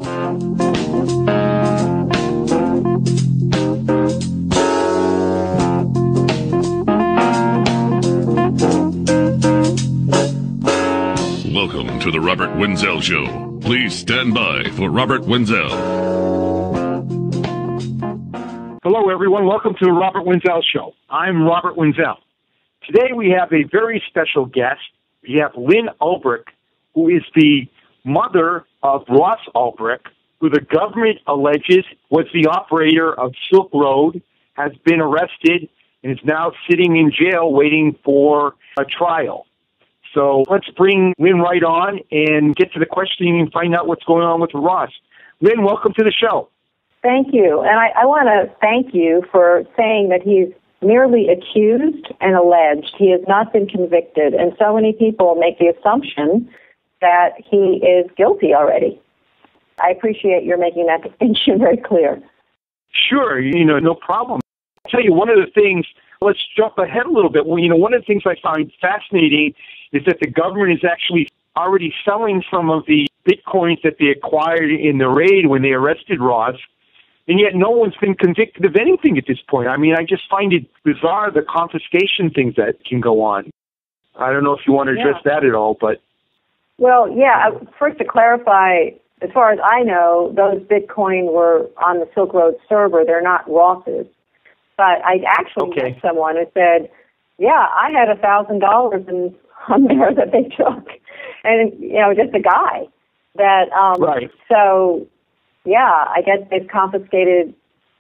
Welcome to the Robert Wenzel Show. Please stand by for Robert Wenzel. Hello, everyone. Welcome to the Robert Wenzel Show. I'm Robert Wenzel. Today we have a very special guest. We have Lyn Ulbricht, who is the mother of Ross Ulbricht, who the government alleges was the operator of Silk Road, has been arrested, and is now sitting in jail waiting for a trial. So let's bring Lyn right on and get to the questioning and find out what's going on with Ross. Lyn, welcome to the show. Thank you. And I want to thank you for saying that he's merely accused and alleged. He has not been convicted. And so many people make the assumption that he is guilty already. I appreciate your making that distinction very clear. Sure, no problem. I'll tell you, one of the things, let's jump ahead a little bit. Well, one of the things I find fascinating is that the government is actually already selling some of the Bitcoins that they acquired in the raid when they arrested Ross, and yet no one's been convicted of anything at this point. I mean, I just find it bizarre, the confiscation things that can go on. I don't know if you want to address that at all, but... Well, yeah, first to clarify, as far as I know, those Bitcoin were on the Silk Road server. They're not Ross's. But I actually met someone who said, yeah, I had $1,000 on there that they took. And, just a guy that, right. So, yeah, I guess they've confiscated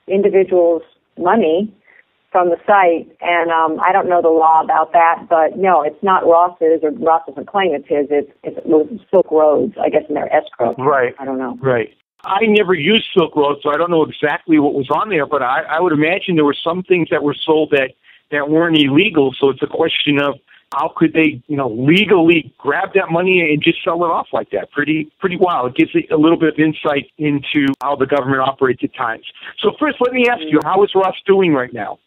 individuals' money from the site. And I don't know the law about that, but no, it's not Ross's, or Ross doesn't claim it's his. It's Silk Road's, I guess, in their escrow. Right. I don't know. Right. I never used Silk Road, so I don't know exactly what was on there, but I would imagine there were some things that were sold that weren't illegal, so it's a question of how could they, legally grab that money and just sell it off like that? Pretty wild. It gives a little bit of insight into how the government operates at times. So first, let me ask you, how is Ross doing right now?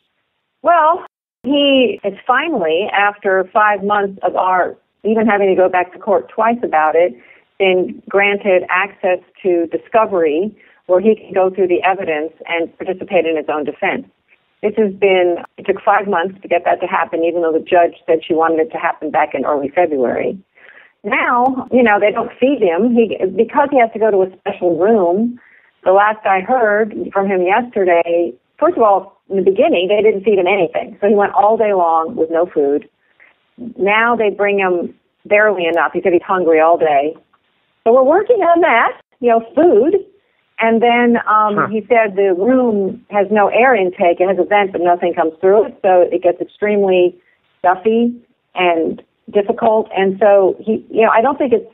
Well, he is finally, after 5 months of our even having to go back to court twice about it, been granted access to discovery where he can go through the evidence and participate in his own defense. It took 5 months to get that to happen, even though the judge said she wanted it to happen back in early February. Now, they don't feed him. Because he has to go to a special room, the last I heard from him yesterday, first of all, in the beginning, they didn't feed him anything. So he went all day long with no food. Now they bring him barely enough. He said he's hungry all day. So we're working on that, food. And then he said the room has no air intake. It has a vent, but nothing comes through it. So it gets extremely stuffy and difficult. And so I don't think it's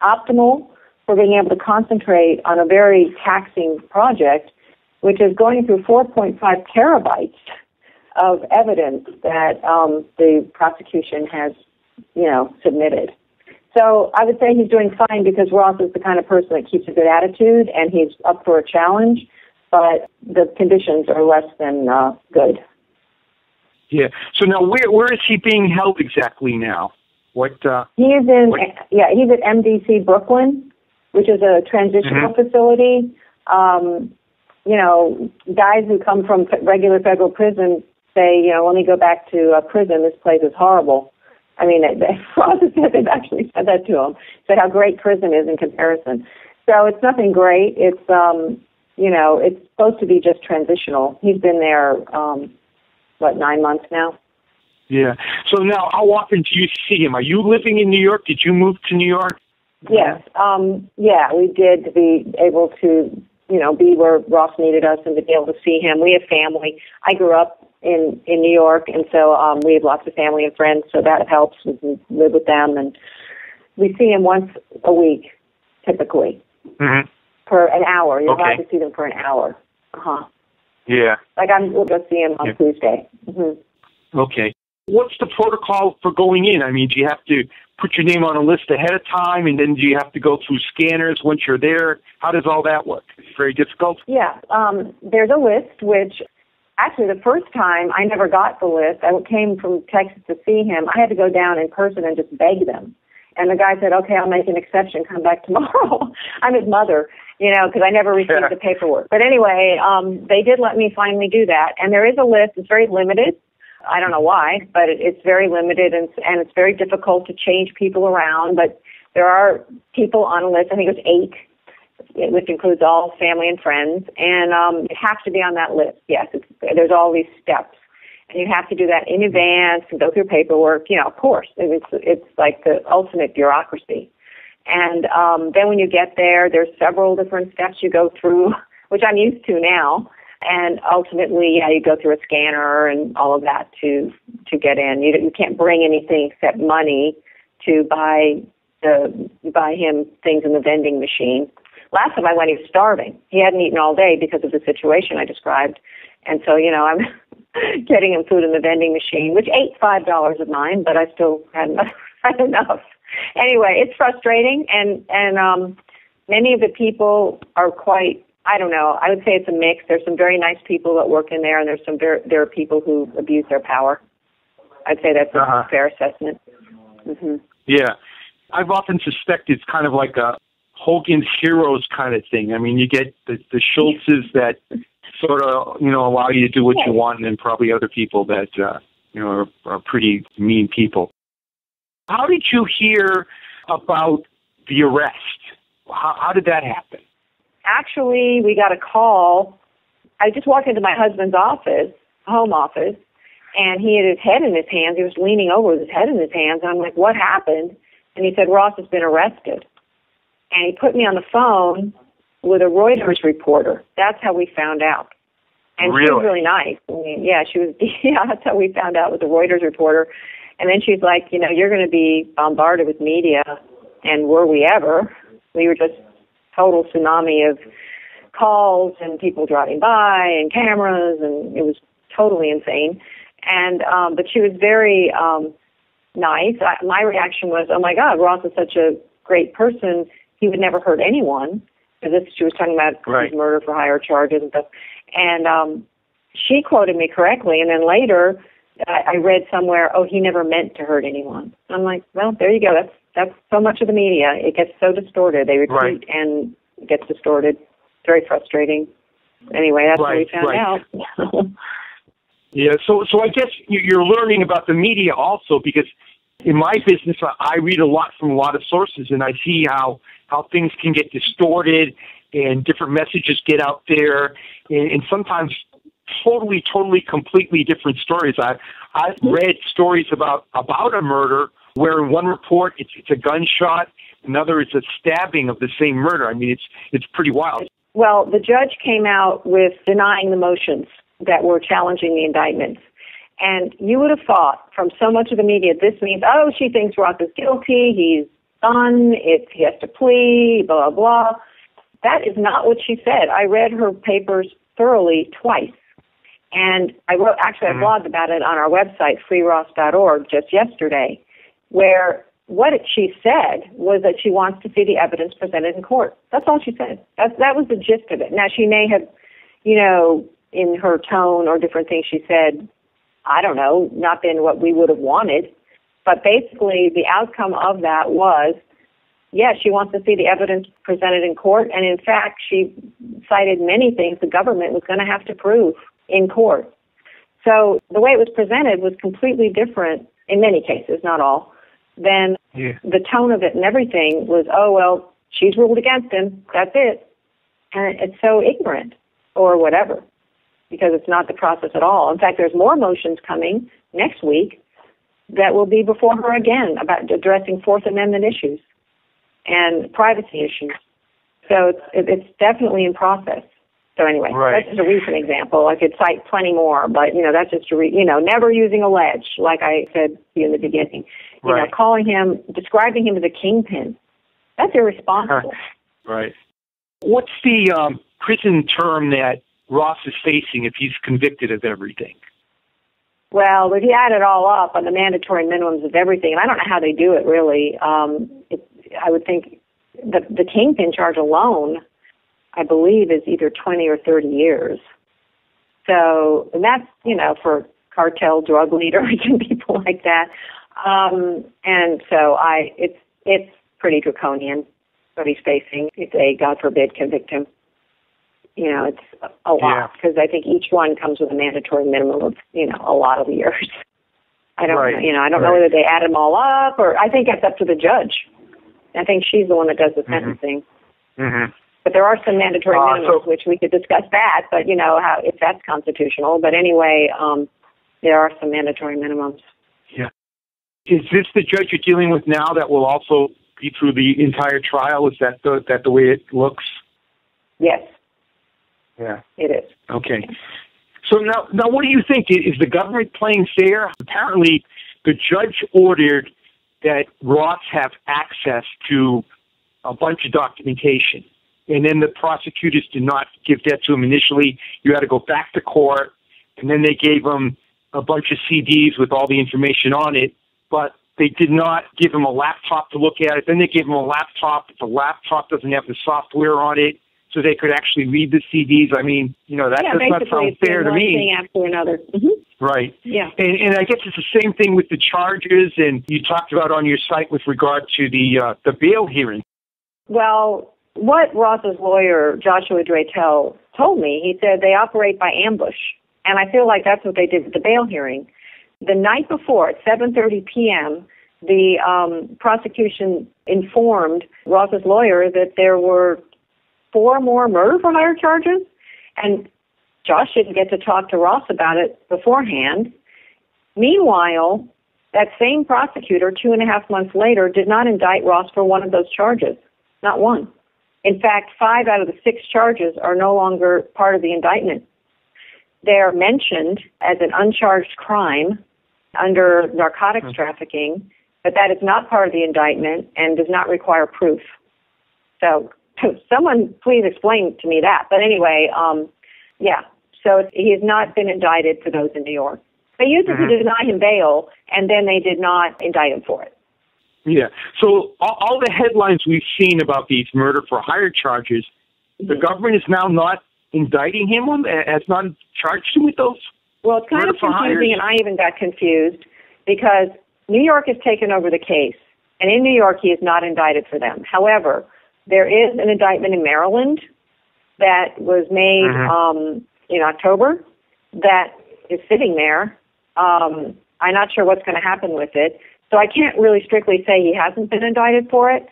optimal for being able to concentrate on a very taxing project, which is going through 4.5 terabytes of evidence that the prosecution has, submitted. So I would say he's doing fine because Ross is the kind of person that keeps a good attitude and he's up for a challenge, but the conditions are less than good. Yeah. So now where is he being held exactly now? He's at MDC Brooklyn, which is a transitional facility. Guys who come from regular federal prison say, when they go back to prison, this place is horrible. I mean, Ross said they've actually said that to him, said how great prison is in comparison. So it's nothing great. It's, it's supposed to be just transitional. He's been there, 9 months now? Yeah. So now, how often do you see him? Are you living in New York? Did you move to New York? Yes. We did to be able to, be where Ross needed us and to be able to see him. We have family. I grew up in New York, and so we have lots of family and friends, so that helps. We can live with them, and we see him once a week, typically, for an hour. You're allowed to see them for an hour. Yeah. We'll go see him on Tuesday. Okay. What's the protocol for going in? I mean, do you have to put your name on a list ahead of time, and then do you have to go through scanners once you're there? How does all that work? It's very difficult? Yeah. There's a list, which actually the first time I never got the list. I came from Texas to see him. I had to go down in person and just beg them. And the guy said, okay, I'll make an exception. Come back tomorrow. I'm his mother, because I never received the paperwork. But anyway, they did let me finally do that. And there is a list. It's very limited. I don't know why, but it's very limited, and it's very difficult to change people around. But there are people on a list. I think it was 8, which includes all family and friends. And you have to be on that list. Yes, there's all these steps. And you have to do that in advance and go through paperwork. Of course, it's like the ultimate bureaucracy. And then when you get there, there's several different steps you go through, which I'm used to now. And ultimately, you go through a scanner and all of that to get in. You can't bring anything except money to buy him things in the vending machine. Last time I went, he was starving. He hadn't eaten all day because of the situation I described. And so, I'm getting him food in the vending machine, which ate $5 of mine, but I still hadn't had enough. Anyway, it's frustrating, and many of the people are quite, I don't know, I would say it's a mix. There's some very nice people that work in there, and there are people who abuse their power. I'd say that's a fair assessment. Mm-hmm. Yeah. I've often suspected it's kind of like a Hogan's Heroes kind of thing. I mean, you get the Schultzes that sort of, allow you to do what you want, and then probably other people that, are pretty mean people. How did you hear about the arrest? How did that happen? Actually, we got a call. I just walked into my husband's home office, and he had his head in his hands. He was leaning over with his head in his hands. And I'm like, what happened? And he said, Ross has been arrested. And he put me on the phone with a Reuters reporter. That's how we found out. And really? She was really nice. I mean, she was. Yeah, that's how we found out, with the Reuters reporter. And then she's like, you're going to be bombarded with media. And were we ever? We were just total tsunami of calls and people driving by and cameras, and it was totally insane. And but she was very nice. My reaction was, oh my God, Ross is such a great person. He would never hurt anyone. She was talking about his murder for hire charges and stuff. And she quoted me correctly. And then later, I read somewhere, he never meant to hurt anyone. I'm like, well, there you go. That's so much of the media. It gets so distorted. They repeat and it gets distorted. It's very frustrating. Anyway, that's what we found out. Yeah, so I guess you're learning about the media also, because in my business, I read a lot from a lot of sources, and I see how things can get distorted and different messages get out there, and sometimes totally, completely different stories. I've read stories about a murder where in one report it's a gunshot, another it's a stabbing of the same murder. I mean, it's pretty wild. Well, the judge came out with denying the motions that were challenging the indictments. And you would have thought from so much of the media, this means, she thinks Ross is guilty, he's done, he has to plea, blah, blah, blah. That is not what she said. I read her papers thoroughly twice. And I blogged about it on our website, freeross.org, just yesterday, where what she said was that she wants to see the evidence presented in court. That's all she said. That was the gist of it. Now, she may have, in her tone or different things she said, I don't know, not been what we would have wanted. But basically, the outcome of that was, she wants to see the evidence presented in court. And in fact, she cited many things the government was going to have to prove in court. So the way it was presented was completely different, in many cases, not all, than the tone of it and everything was, she's ruled against him, that's it. And it's so ignorant, or whatever, because it's not the process at all. In fact, there's more motions coming next week that will be before her again about addressing Fourth Amendment issues and privacy issues. So it's definitely in process. So anyway, that's just a recent example. I could cite plenty more, but, that's just never using allege, like I said to you in the beginning. Describing him as a kingpin, that's irresponsible. Right. What's the prison term that Ross is facing if he's convicted of everything? Well, if you add it all up on the mandatory minimums of everything, and I don't know how they do it really, I would think the kingpin charge alone, I believe, is either 20 or 30 years. So, and that's, for cartel drug leaders and people like that. And so It's pretty draconian what he's facing if they, God forbid, convict him. It's a lot because I think each one comes with a mandatory minimum of, a lot of years. I don't know whether they add them all up or I think it's up to the judge. I think she's the one that does the sentencing. Mm-hmm. But there are some mandatory minimums, which we could discuss that, but how if that's constitutional. But anyway, there are some mandatory minimums. Yeah. Is this the judge you're dealing with now that will also be through the entire trial? Is that the way it looks? Yes. Yeah. It is. Okay. So now what do you think? Is the government playing fair? Apparently, the judge ordered that Ross have access to a bunch of documentation. And then the prosecutors did not give that to him initially. You had to go back to court, and then they gave him a bunch of CDs with all the information on it, but they did not give him a laptop to look at it. Then they gave him a laptop, but the laptop doesn't have the software on it, so they could actually read the CDs. I mean, that does not sound fair to me. One thing after another. Mm-hmm. Right. Yeah. And I guess it's the same thing with the charges, and you talked about on your site with regard to the bail hearing. Well, what Ross's lawyer, Joshua Dratel, told me, he said they operate by ambush. And I feel like that's what they did with the bail hearing. The night before, at 7:30 p.m., the prosecution informed Ross's lawyer that there were 4 more murder for hire charges. And Josh didn't get to talk to Ross about it beforehand. Meanwhile, that same prosecutor, 2.5 months later, did not indict Ross for one of those charges. Not one. In fact, 5 out of the 6 charges are no longer part of the indictment. They are mentioned as an uncharged crime under narcotics trafficking, but that is not part of the indictment and does not require proof. So someone please explain to me that. But anyway, so he has not been indicted for those in New York. They used it to deny him bail, and then they did not indict him for it. Yeah. So all the headlines we've seen about these murder for hire charges, the government is now not indicting him, has not charged him with those? Well, it's kind of confusing, and I even got confused because New York has taken over the case, and in New York he is not indicted for them. However, there is an indictment in Maryland that was made in October that is sitting there. I'm not sure what's going to happen with it. So I can't really strictly say he hasn't been indicted for it.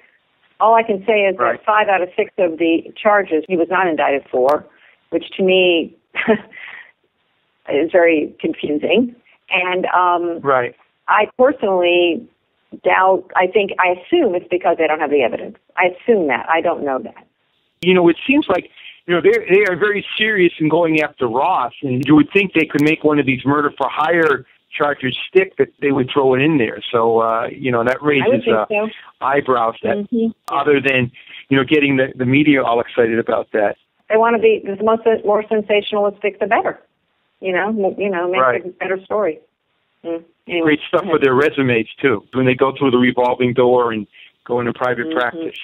All I can say is that 5 out of 6 of the charges he was not indicted for, which to me is very confusing. And I personally doubt, I assume it's because they don't have the evidence. I assume that. I don't know that. It seems like, they are very serious in going after Ross, and you would think they could make one of these murder for hire charges stick, that they would throw it in there. So, that raises eyebrows that other than, getting the media all excited about that. They want to be the more sensationalistic, the better. Make a better story. Anyway. Great stuff for their resumes, too, when they go through the revolving door and go into private practice.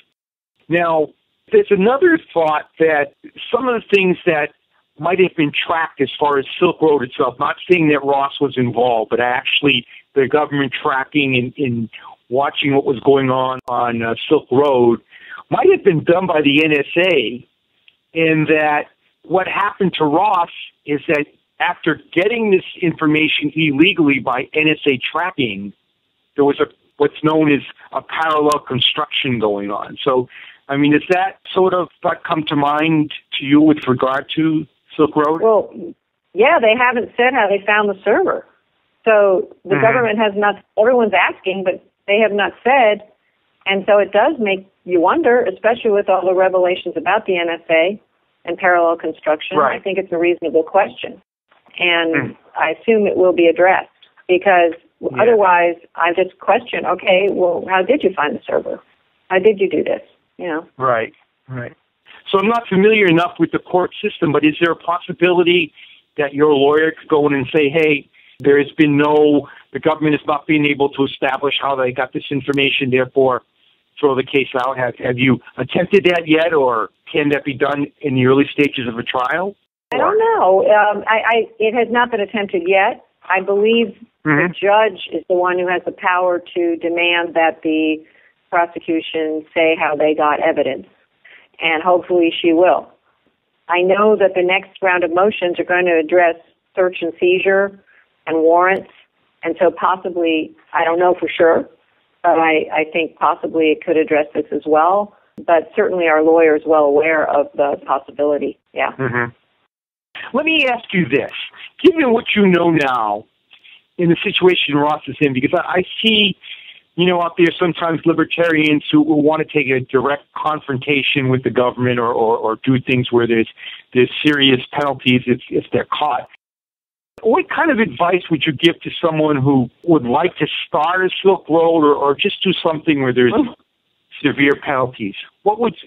Now, there's another thought that some of the things that might have been tracked as far as Silk Road itself, not saying that Ross was involved, but actually the government tracking and watching what was going on Silk Road might have been done by the NSA, in that what happened to Ross is that after getting this information illegally by NSA tracking, there was what's known as a parallel construction going on. So, does that sort of thought come to mind to you with regard to Silk Road? Well, yeah, they haven't said how they found the server. So the government has not, everyone's asking, but they have not said. And so it does make you wonder, especially with all the revelations about the NSA and parallel construction. I think it's a reasonable question. And I assume it will be addressed because otherwise I just question, okay, well, how did you find the server? How did you do this? Right. So I'm not familiar enough with the court system, but is there a possibility that your lawyer could go in and say, hey, there has been the government is not being able to establish how they got this information, therefore throw the case out? Have you attempted that yet, or can that be done in the early stages of a trial? I don't know. It has not been attempted yet. I believe the judge is the one who has the power to demand that the prosecution say how they got evidence, and hopefully she will. I know that the next round of motions are going to address search and seizure and warrants, and so possibly, I don't know for sure, but I think possibly it could address this as well. But certainly our lawyer is well aware of the possibility, yeah. Mm-hmm. Let me ask you this. Given what you know now in the situation Ross is in, because I see, out there sometimes libertarians who want to take a direct confrontation with the government or do things where there's serious penalties if they're caught. What kind of advice would you give to someone who would like to start a Silk Road or just do something where there's severe penalties? What's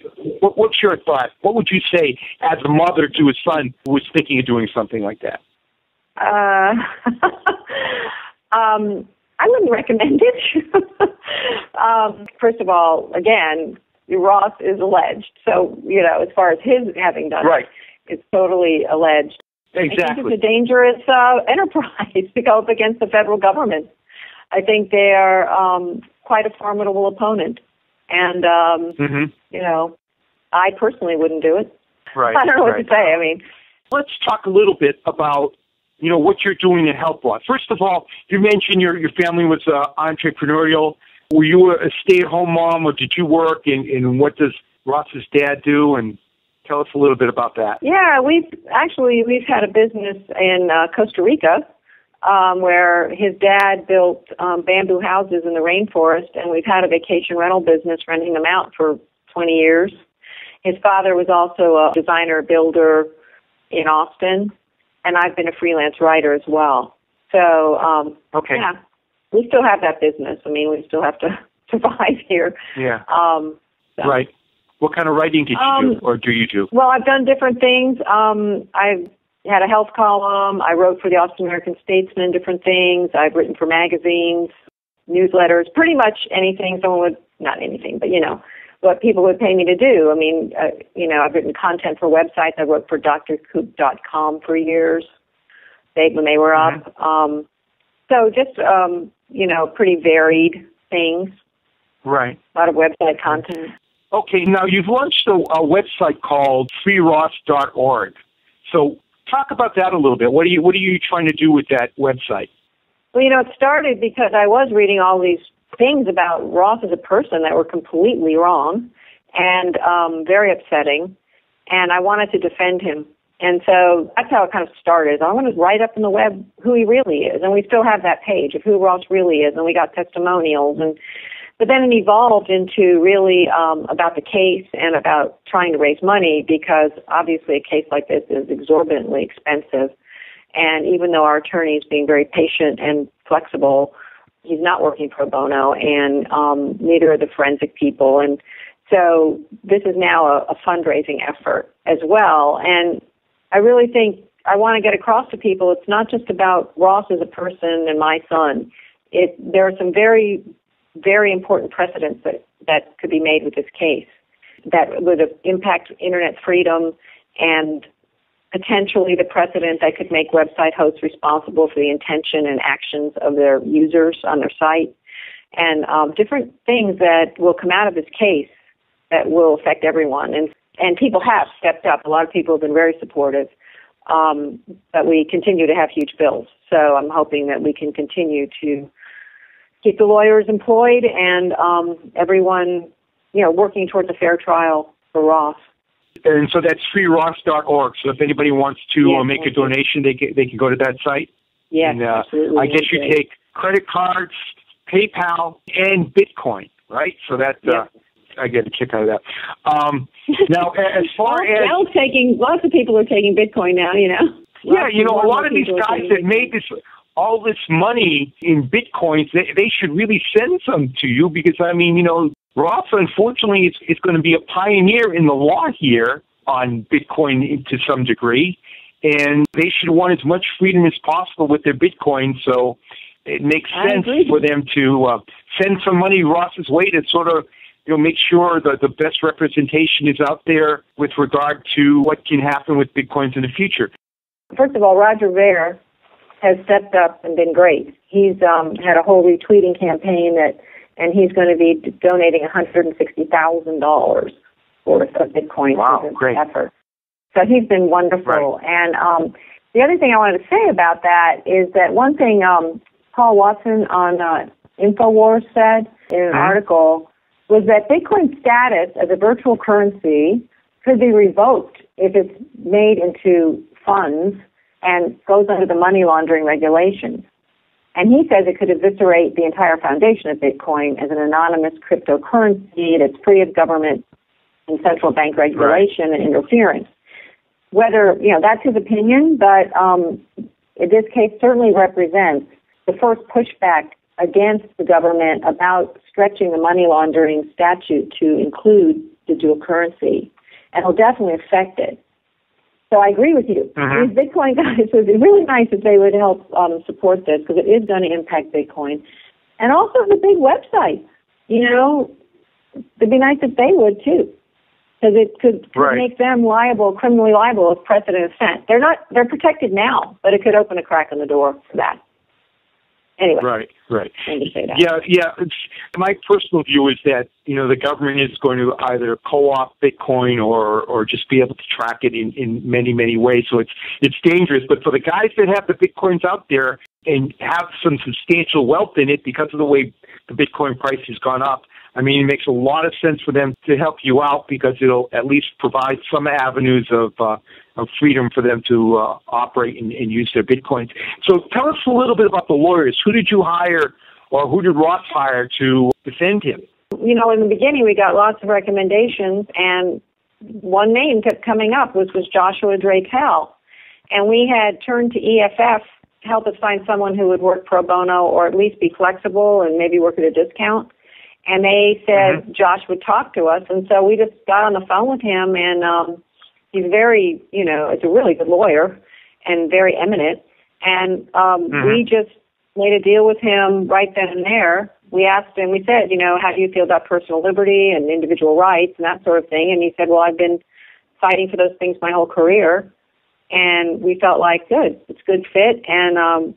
your thought? What would you say as a mother to a son who was thinking of doing something like that? I wouldn't recommend it. First of all, again, Ross is alleged. So, as far as his having done it, it's totally alleged. Exactly. I think it's a dangerous enterprise to go up against the federal government. I think they are quite a formidable opponent. And, I personally wouldn't do it. Right. I don't know what to say. I mean, let's talk a little bit about, what you're doing to help Ross. First of all, you mentioned your family was entrepreneurial. Were you a stay-at-home mom, or did you work? And what does Ross's dad do? And tell us a little bit about that. Yeah, we've had a business in Costa Rica where his dad built bamboo houses in the rainforest, and we've had a vacation rental business renting them out for 20 years. His father was also a designer builder in Austin, and I've been a freelance writer as well. So, yeah, we still have that business. I mean, we still have to survive here. Yeah. So. Right. What kind of writing did you do, or do you do? Well, I've done different things. I've had a health column. I wrote for the Austin American Statesman, different things. I've written for magazines, newsletters, pretty much anything someone would, not anything, but, what people would pay me to do. I mean, I've written content for websites. I wrote for drcoop.com for years, when they were up. So just, pretty varied things. Right. A lot of website content. Okay, now you've launched a website called freeross.org. So talk about that a little bit. What are you trying to do with that website? Well, it started because I was reading all these things about Ross as a person that were completely wrong and very upsetting, and I wanted to defend him. And so that's how it kind of started. I wanted to write up in the web who he really is, and we still have that page of who Ross really is, and we got testimonials. But then it evolved into really about the case and about trying to raise money, because obviously a case like this is exorbitantly expensive. And even though our attorney is being very patient and flexible, he's not working pro bono, and neither are the forensic people. And so this is now a fundraising effort as well. And I really think I want to get across to people, it's not just about Ross as a person and my son. There are some very, very important precedents that could be made with this case that would impact internet freedom and potentially the precedent that could make website hosts responsible for the intention and actions of their users on their site, and different things that will come out of this case that will affect everyone. And people have stepped up. A lot of people have been very supportive, but we continue to have huge bills. So I'm hoping that we can continue to keep the lawyers employed and everyone, working towards a fair trial for Ross. And so that's freeross.org. So if anybody wants to make a donation, they can go to that site. Yes, and, absolutely. I guess you take credit cards, PayPal, and Bitcoin, right? So that I get a kick out of that. Now, as far as lots of people are taking Bitcoin now. A lot of these guys that made all this money in Bitcoins, they should really send some to you, because Ross, unfortunately, is going to be a pioneer in the law here on Bitcoin to some degree, and they should want as much freedom as possible with their Bitcoin, so it makes sense for them to send some money Ross's way to sort of make sure that the best representation is out there with regard to what can happen with Bitcoins in the future. First of all, Roger Ver has stepped up and been great. He's had a whole retweeting campaign and he's going to be donating $160,000 worth of Bitcoin to this effort. So he's been wonderful. Right. And the other thing I wanted to say about that is that one thing Paul Watson on InfoWars said in an article was that Bitcoin's status as a virtual currency could be revoked if it's made into funds and goes under the money laundering regulations. And he says it could eviscerate the entire foundation of Bitcoin as an anonymous cryptocurrency that's free of government and central bank regulation and interference. Whether, that's his opinion, but in this case certainly represents the first pushback against the government about stretching the money laundering statute to include digital currency. And will definitely affect it. So I agree with you. These Bitcoin guys, it would be really nice if they would help support this, because it is going to impact Bitcoin. And also the big websites, it'd be nice if they would too, because it could make them criminally liable if precedent is set. They're protected now, but it could open a crack in the door for that. Anyway. Right. I need to say that. Yeah. My personal view is that, the government is going to either co-opt Bitcoin or just be able to track it in many, many ways. So it's dangerous. But for the guys that have the Bitcoins out there and have some substantial wealth in it because of the way the Bitcoin price has gone up, I mean, it makes a lot of sense for them to help you out because it'll at least provide some avenues of freedom for them to operate and use their Bitcoins. So tell us a little bit about the lawyers. Who did you hire, or who did Ross hire to defend him? In the beginning, we got lots of recommendations, and one name kept coming up, which was Joshua Drakel. And we had turned to EFF to help us find someone who would work pro bono or at least be flexible and maybe work at a discount. And they said Josh would talk to us, and so we just got on the phone with him, and he's very, is a really good lawyer and very eminent. And we just made a deal with him right then and there. We asked him, we said, how do you feel about personal liberty and individual rights and that sort of thing? And he said, well, I've been fighting for those things my whole career. And we felt like, good, it's a good fit. And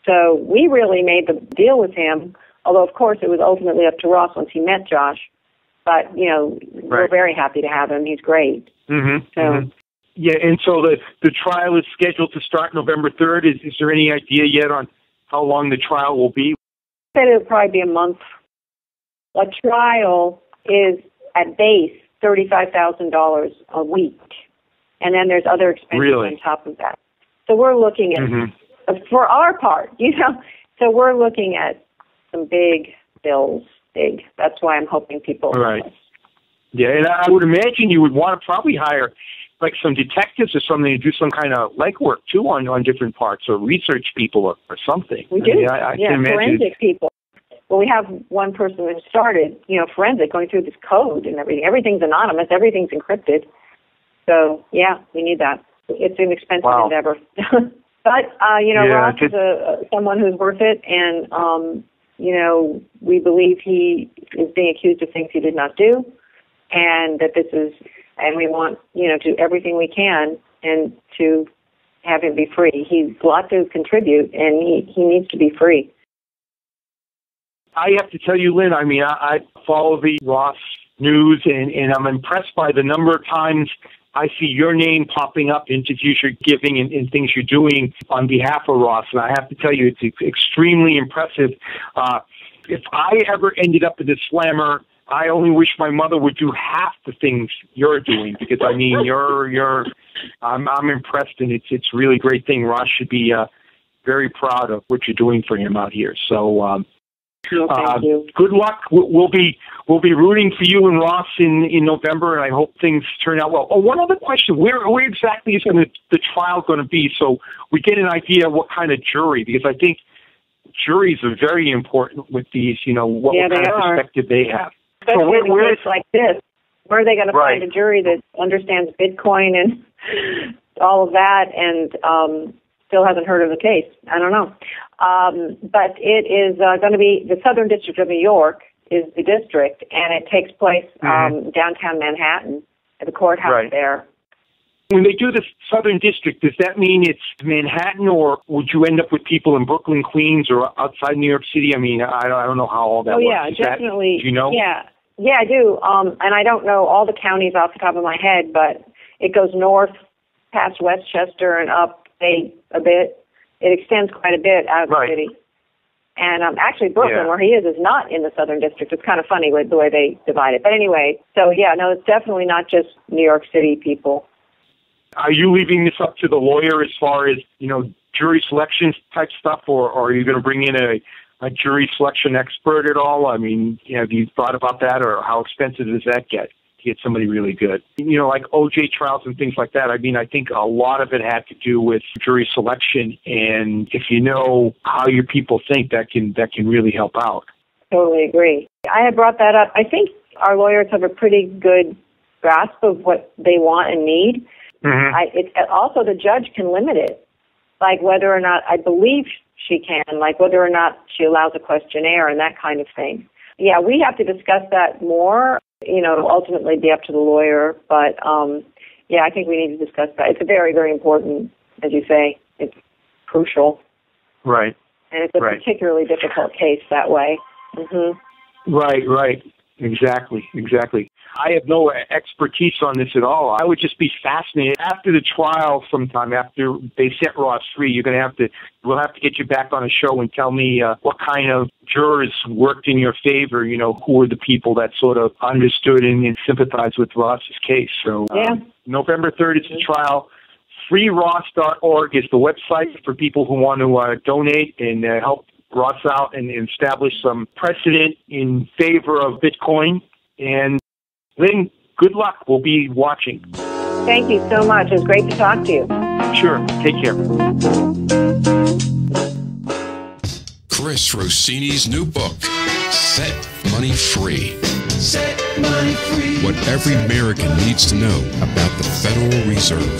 so we really made the deal with him, although, of course, it was ultimately up to Ross once he met Josh. But, we're very happy to have him. He's great. Yeah, and so the trial is scheduled to start November 3rd. Is there any idea yet on how long the trial will be? I said it would probably be a month. A trial is, at base, $35,000 a week. And then there's other expenses on top of that. So we're looking at, for our part, so we're looking at some big bills, That's why I'm hoping people. Right. Yeah, and I would imagine you would want to probably hire like some detectives or something to do some kind of legwork too on different parts, or research people or something. We do. I can imagine. Forensic people. Well, we have one person who started, forensic, going through this code and everything. Everything's anonymous. Everything's encrypted. So, yeah, we need that. It's an expensive endeavor. But, Ross is someone who's worth it, and, we believe he is being accused of things he did not do, and that and we want, to do everything we can and to have him be free. He's a lot to contribute, and he needs to be free. I have to tell you, Lyn, I follow the Ross news, and I'm impressed by the number of times I see your name popping up, interviews you're giving and things you're doing on behalf of Ross. And I have to tell you, it's extremely impressive. If I ever ended up in this slammer, I only wish my mother would do half the things you're doing, because I'm impressed, and it's really a great thing. Ross should be very proud of what you're doing for him out here. So thank you. Good luck. We'll be rooting for you and Ross in November, and I hope things turn out well. Oh, one other question: where exactly is the trial going to be, so we get an idea of what kind of jury? Because I think juries are very important with these. What kind of perspective they have. Especially in a case like this, where are they going to find a jury that understands Bitcoin and all of that, and still hasn't heard of the case? I don't know. But it is going to be the Southern District of New York is the district, and it takes place downtown Manhattan at the courthouse there. When they do the Southern District, does that mean it's Manhattan, or would you end up with people in Brooklyn, Queens, or outside New York City? I mean, I don't know how all that works. Oh, yeah, definitely. Do you know? Yeah, I do. And I don't know all the counties off the top of my head, but it goes north past Westchester and up a bit. It extends quite a bit out of the city. And actually, Brooklyn, where he is not in the Southern District. It's kind of funny with the way they divide it. But anyway, so yeah, no, it's definitely not just New York City people. Are you leaving this up to the lawyer as far as, jury selection type stuff, or are you going to bring in a jury selection expert at all? I mean, have you thought about that, or how expensive does that get to get somebody really good? Like OJ trials and things like that. I mean, I think a lot of it had to do with jury selection, and if you know how your people think, that can really help out. Totally agree. I had brought that up. I think our lawyers have a pretty good grasp of what they want and need. Mm-hmm. Also, the judge can limit it, like whether or not, I believe she can, like whether or not she allows a questionnaire and that kind of thing. Yeah, we have to discuss that more. It'll ultimately be up to the lawyer, but I think we need to discuss that. It's very, very important, as you say. It's crucial. Right. And it's a particularly difficult case that way. Mm-hmm. Right. Exactly. I have no expertise on this at all. I would just be fascinated. After the trial sometime, after they set Ross free, we'll have to get you back on a show and tell me what kind of jurors worked in your favor, who were the people that sort of understood and sympathized with Ross's case. So November 3rd is the trial. FreeRoss.org is the website for people who want to donate and help Ross out and establish some precedent in favor of Bitcoin. And Lyn, good luck. We'll be watching. Thank you so much. It was great to talk to you. Sure. Take care. Chris Rossini's new book, Set Money Free. Set money free. What every American needs to know about the Federal Reserve.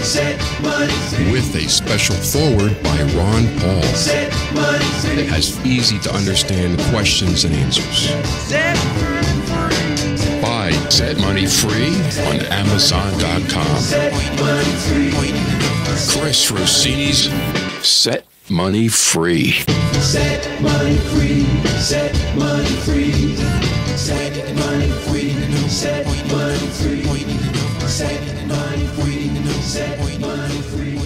Set money free. With a special foreword by Ron Paul. Set money free. It has easy to understand questions and answers. Set free. Buy Set Money Free on Amazon.com. Set money free. Chris Rossini's Set Money Free. Set money free. Set money free. Set money free. Set money free. Set money free. Set money free.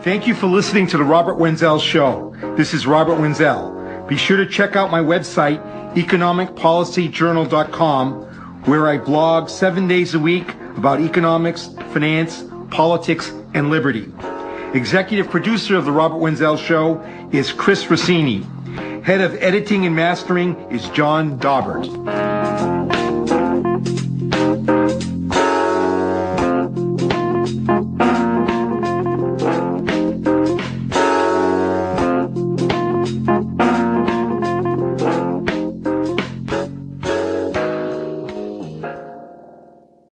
Thank you for listening to the Robert Wenzel Show. This is Robert Wenzel. Be sure to check out my website, economicpolicyjournal.com, where I blog 7 days a week about economics, finance, politics, and liberty. Executive producer of the Robert Wenzel Show is Chris Rossini. Head of editing and mastering is John Daubert.